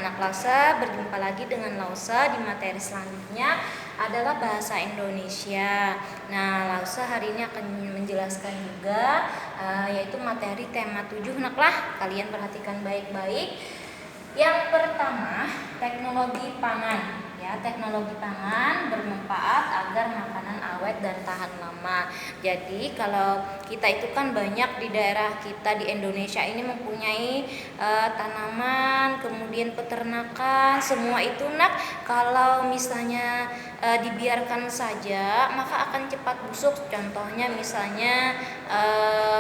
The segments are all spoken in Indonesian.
anak Lausa, berjumpa lagi dengan Lausa di materi selanjutnya adalah bahasa Indonesia. Nah, Lausa hari ini akan menjelaskan juga yaitu materi tema 7 naklah. Kalian perhatikan baik-baik. Yang pertama, teknologi pangan. Ya, teknologi pangan bermanfaat agar makanan awet dan tahan lama. Jadi kalau kita itu kan banyak di daerah kita di Indonesia ini mempunyai tanaman, kemudian peternakan, semua itu kalau misalnya dibiarkan saja maka akan cepat busuk. Contohnya misalnya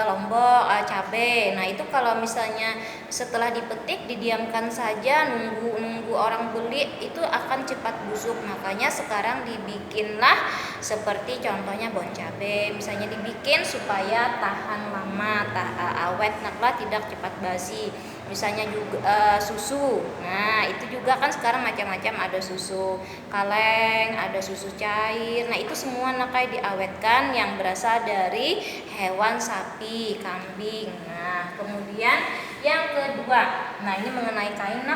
lombok, cabai. Nah, itu kalau misalnya setelah dipetik didiamkan saja nunggu orang beli itu akan cepat busuk. Makanya sekarang dibikinlah seperti contohnya bon cabai, misalnya dibikin supaya tahan lama, awet naklah, tidak cepat basi. Misalnya juga susu. Nah, itu juga kan sekarang macam-macam, ada susu kaleng, ada susu cair. Nah, itu semua nakai diawetkan yang berasal dari hewan sapi, kambing. Nah, kemudian yang kedua, nah ini mengenai kain.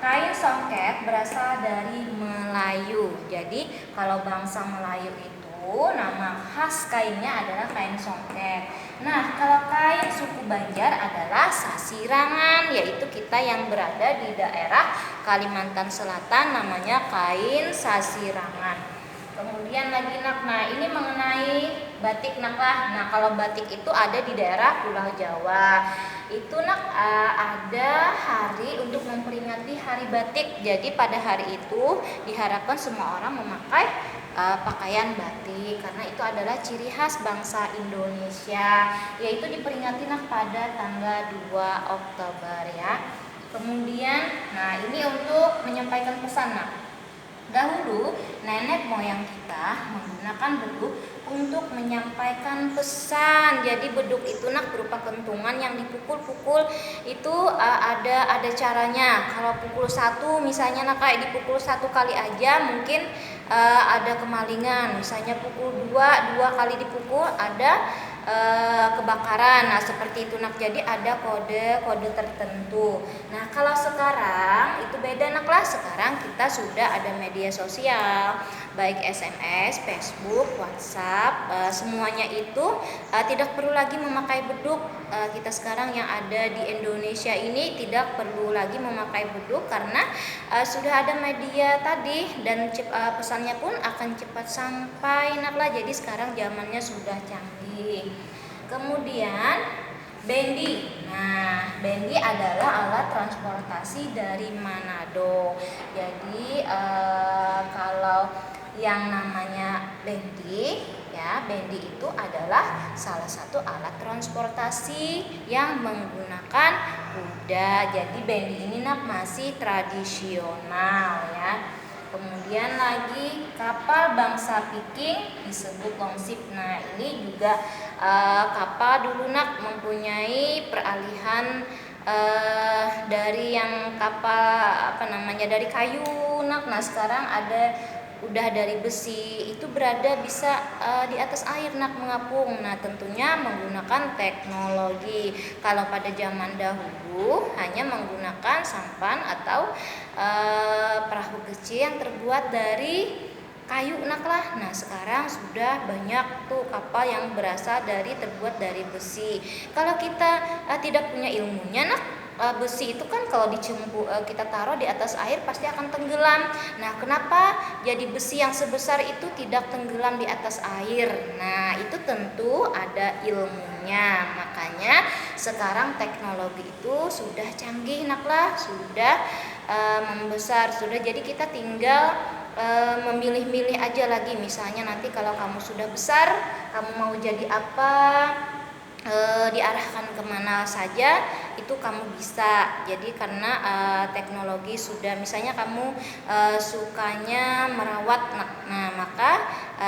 Kain songket berasal dari Melayu. Jadi kalau bangsa Melayu itu nama khas kainnya adalah kain songket. Nah, kalau kain suku Banjar adalah sasirangan, yaitu kita yang berada di daerah Kalimantan Selatan namanya kain sasirangan. Kemudian lagi nah ini mengenai batik naklah. Nah, kalau batik itu ada di daerah Pulau Jawa. Itu ada hari untuk memperingati hari batik. Jadi pada hari itu diharapkan semua orang memakai pakaian batik karena itu adalah ciri khas bangsa Indonesia, yaitu diperingati pada tanggal 2 Oktober ya. Kemudian nah ini untuk menyampaikan pesan. Dahulu nenek moyang kita menggunakan beduk untuk menyampaikan pesan. Jadi beduk itu berupa kentungan yang dipukul-pukul. Itu ada caranya. Kalau pukul 1 misalnya kayak dipukul 1 kali aja mungkin ada kemalingan. Misalnya pukul 2 kali dipukul ada kebakaran. Nah, seperti itu jadi ada kode tertentu. Nah, kalau sekarang itu beda naklah. Sekarang kita sudah ada media sosial, baik SMS, Facebook, WhatsApp, semuanya itu tidak perlu lagi memakai beduk. Kita sekarang yang ada di Indonesia ini tidak perlu lagi memakai beduk karena sudah ada media tadi dan pesannya pun akan cepat sampai naklah. Jadi sekarang zamannya sudah canggih. Kemudian bendi. Nah, bendi adalah alat transportasi dari Manado. Jadi kalau yang namanya bendi ya, bendi itu adalah salah satu alat transportasi yang menggunakan kuda. Jadi bendi ini masih tradisional ya. Kemudian lagi kapal bangsa Viking disebut longsip. Nah, ini juga kapal dulu mempunyai peralihan dari yang kapal dari kayu Nah, sekarang udah dari besi, itu berada bisa di atas air mengapung. Nah, tentunya menggunakan teknologi. Kalau pada zaman dahulu hanya menggunakan sampan atau perahu kecil yang terbuat dari kayu naklah. Nah, sekarang sudah banyak kapal yang terbuat dari besi. Kalau kita tidak punya ilmunya besi itu kan kalau kita taruh di atas air pasti akan tenggelam. Nah, kenapa jadi besi yang sebesar itu tidak tenggelam di atas air? Nah, itu tentu ada ilmunya. Makanya sekarang teknologi itu sudah canggih naklah, sudah membesar, sudah. Jadi kita tinggal memilih-milih aja lagi. Misalnya nanti kalau kamu sudah besar, kamu mau jadi apa, diarahkan kemana saja itu kamu bisa. Jadi karena teknologi sudah, misalnya kamu sukanya merawat, nah maka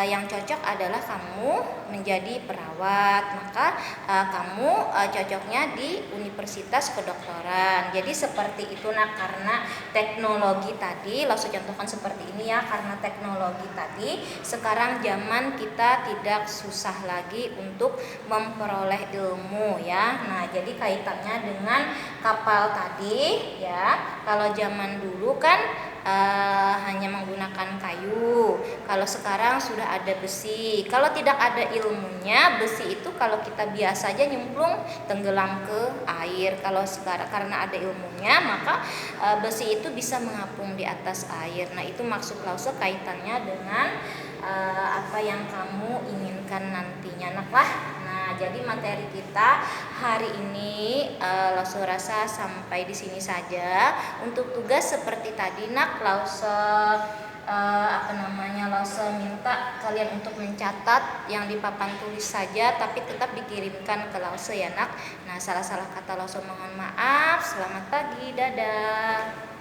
yang cocok adalah kamu menjadi perawat, maka kamu cocoknya di Universitas Kedokteran. Jadi seperti itu. Nah, karena teknologi tadi, Lausa contohkan seperti ini ya, karena teknologi tadi sekarang zaman kita tidak susah lagi untuk memperoleh ilmu ya. Nah, jadi kaitannya dengan kapal tadi ya. Kalau zaman dulu kan hanya menggunakan kayu. Kalau sekarang sudah ada besi. Kalau tidak ada ilmunya, besi itu kalau kita biasa aja nyemplung tenggelam ke air. Kalau sekarang karena ada ilmunya, maka besi itu bisa mengapung di atas air. Nah, itu maksud Lausa kaitannya dengan apa yang kamu inginkan nantinya. Nah, jadi materi kita hari ini Lausa rasa sampai di sini saja. Untuk tugas seperti tadi Lausa Lausa minta kalian untuk mencatat yang di papan tulis saja, tapi tetap dikirimkan ke Lausa ya Nah, salah-salah kata Lausa mohon maaf. Selamat pagi, dadah.